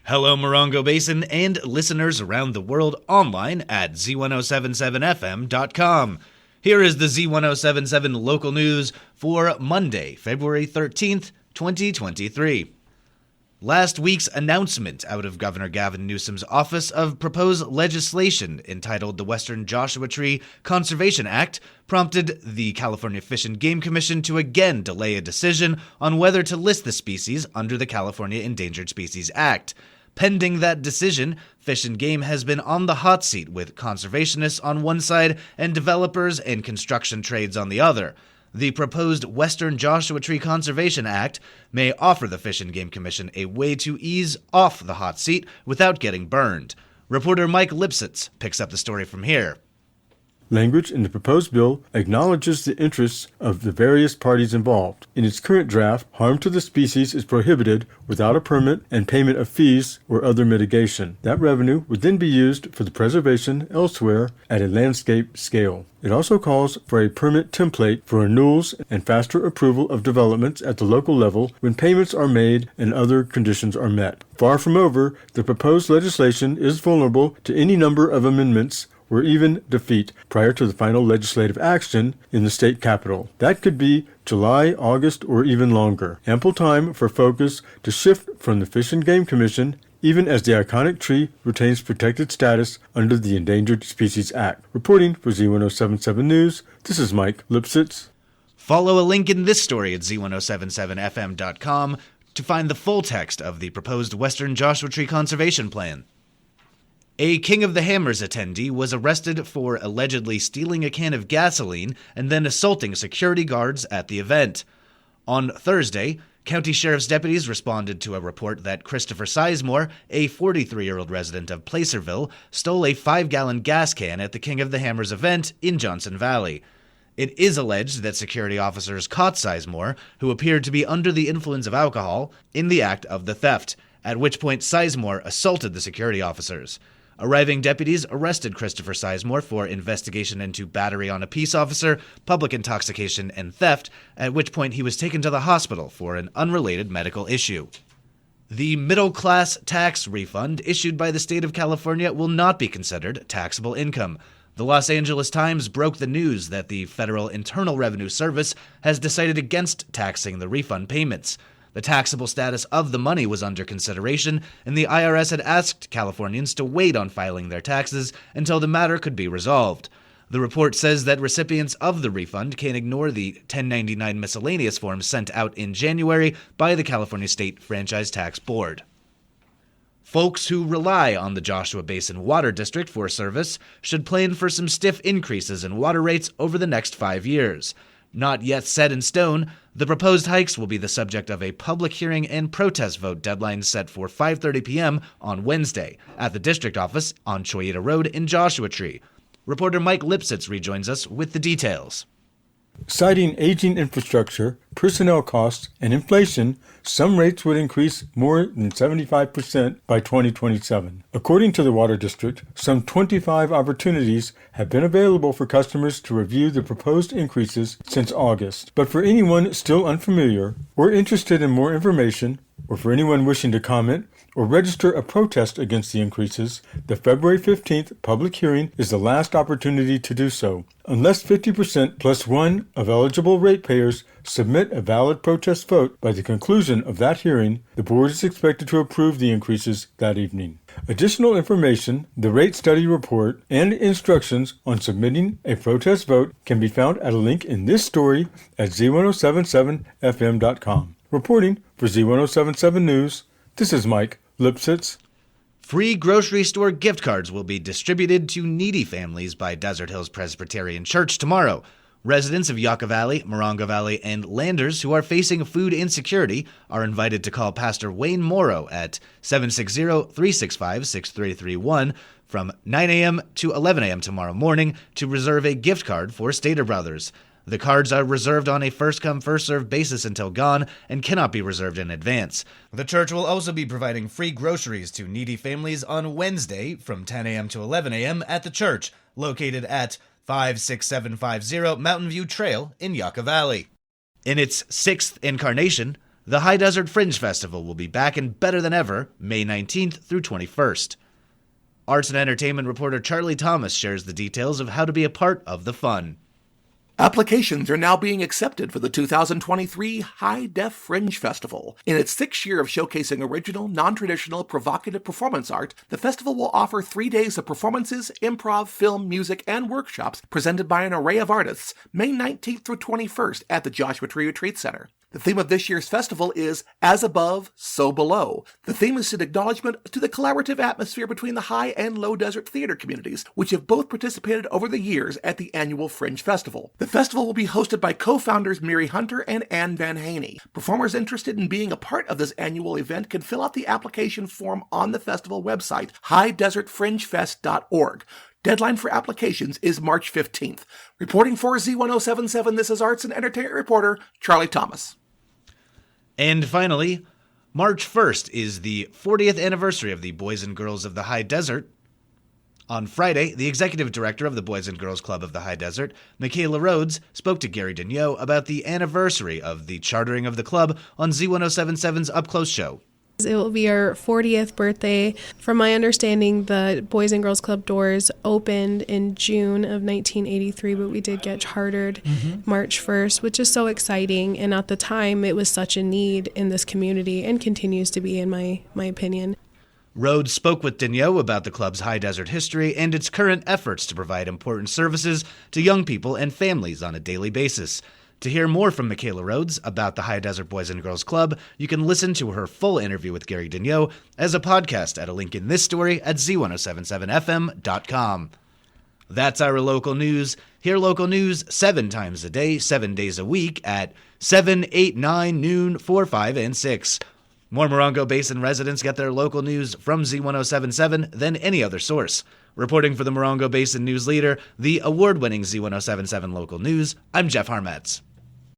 Hello, Morongo Basin and listeners around the world online at Z107.7fm.com. Here is the Z107.7 local news for Monday, February 13th, 2023. Last week's announcement out of Governor Gavin Newsom's office of proposed legislation entitled the Western Joshua Tree Conservation Act prompted the California Fish and Game Commission to again delay a decision on whether to list the species under the California Endangered Species Act. Pending that decision, Fish and Game has been on the hot seat with conservationists on one side and developers and construction trades on the other. The proposed Western Joshua Tree Conservation Act may offer the Fish and Game Commission a way to ease off the hot seat without getting burned. Reporter Mike Lipsitz picks up the story from here. Language in the proposed bill acknowledges the interests of the various parties involved. In its current draft, harm to the species is prohibited without a permit and payment of fees or other mitigation. That revenue would then be used for the preservation elsewhere at a landscape scale. It also calls for a permit template for renewals and faster approval of developments at the local level when payments are made and other conditions are met. Far from over, the proposed legislation is vulnerable to any number of amendments or even defeat prior to the final legislative action in the state capitol. That could be July, August, or even longer. Ample time for focus to shift from the Fish and Game Commission, even as the iconic tree retains protected status under the Endangered Species Act. Reporting for Z107.7 News, this is Mike Lipsitz. Follow a link in this story at z1077fm.com to find the full text of the proposed Western Joshua Tree Conservation Plan. A King of the Hammers attendee was arrested for allegedly stealing a can of gasoline and then assaulting security guards at the event. On Thursday, county sheriff's deputies responded to a report that Christopher Sizemore, a 43-year-old resident of Placerville, stole a 5-gallon gas can at the King of the Hammers event in Johnson Valley. It is alleged that security officers caught Sizemore, who appeared to be under the influence of alcohol, in the act of the theft, at which point Sizemore assaulted the security officers. Arriving deputies arrested Christopher Sizemore for investigation into battery on a peace officer, public intoxication, and theft, at which point he was taken to the hospital for an unrelated medical issue. The middle-class tax refund issued by the state of California will not be considered taxable income. The Los Angeles Times broke the news that the Federal Internal Revenue Service has decided against taxing the refund payments. The taxable status of the money was under consideration, and the IRS had asked Californians to wait on filing their taxes until the matter could be resolved. The report says that recipients of the refund can ignore the 1099 miscellaneous forms sent out in January by the California State Franchise Tax Board. Folks who rely on the Joshua Basin Water District for service should plan for some stiff increases in water rates over the next 5 years. Not yet set in stone, the proposed hikes will be the subject of a public hearing and protest vote deadline set for 5:30 p.m. on Wednesday at the district office on Choyita Road in Joshua Tree. Reporter Mike Lipsitz rejoins us with the details. Citing aging infrastructure, personnel costs, and inflation, some rates would increase more than 75% by 2027. According to the Water District, some 25 opportunities have been available for customers to review the proposed increases since August. But for anyone still unfamiliar or interested in more information, or for anyone wishing to comment or register a protest against the increases, the February 15th public hearing is the last opportunity to do so. Unless 50% plus one of eligible ratepayers submit a valid protest vote by the conclusion of that hearing, the board is expected to approve the increases that evening. Additional information, the rate study report, and instructions on submitting a protest vote can be found at a link in this story at z1077fm.com. Reporting for Z107.7 News, this is Mike Lipsitz. Free grocery store gift cards will be distributed to needy families by Desert Hills Presbyterian Church tomorrow. Residents of Yucca Valley, Morongo Valley, and Landers who are facing food insecurity are invited to call Pastor Wayne Morrow at 760-365-6331 from 9 a.m. to 11 a.m. tomorrow morning to reserve a gift card for Stater Brothers. The cards are reserved on a first-come, first-served basis until gone and cannot be reserved in advance. The church will also be providing free groceries to needy families on Wednesday from 10 a.m. to 11 a.m. at the church, located at 56750 Mountain View Trail in Yucca Valley. In its sixth incarnation, The High Desert Fringe Festival will be back and better than ever, May 19th through 21st. Arts and entertainment reporter Charlie Thomas shares the details of how to be a part of the fun. Applications are now being accepted for the 2023 High Def Fringe Festival. In its 6th year of showcasing original, non-traditional, provocative performance art, the festival will offer 3 days of performances, improv, film, music, and workshops presented by an array of artists, May 19th through 21st at the Joshua Tree Retreat Center. The theme of this year's festival is As Above, So Below. The theme is an acknowledgement to the collaborative atmosphere between the high and low desert theater communities, which have both participated over the years at the annual Fringe Festival. The festival will be hosted by co-founders Miri Hunter and Ann Van Haney. Performers interested in being a part of this annual event can fill out the application form on the festival website, highdesertfringefest.org. Deadline for applications is March 15th. Reporting for Z107.7, this is arts and entertainment reporter Charlie Thomas. And finally, March 1st is the 40th anniversary of the Boys and Girls of the High Desert. On Friday, the executive director of the Boys and Girls Club of the High Desert, Michaela Rhodes, spoke to Gary Daigneault about the anniversary of the chartering of the club on Z107.7's Up Close show. It will be our 40th birthday. From my understanding, the Boys and Girls Club doors opened in June of 1983, but we did get chartered March 1st, which is so exciting. And at the time, it was such a need in this community and continues to be, in my opinion. Rhodes spoke with Daigneault about the club's high desert history and its current efforts to provide important services to young people and families on a daily basis. To hear more from Michaela Rhodes about the High Desert Boys and Girls Club, you can listen to her full interview with Gary Daigneault as a podcast at a link in this story at Z107.7fm.com. That's our local news. Hear local news 7 times a day, 7 days a week at 7, 8, 9, noon, 4, 5, and 6. More Morongo Basin residents get their local news from Z107.7 than any other source. Reporting for the Morongo Basin News Leader, the award-winning Z107.7 Local News, I'm Jeff Harmatz.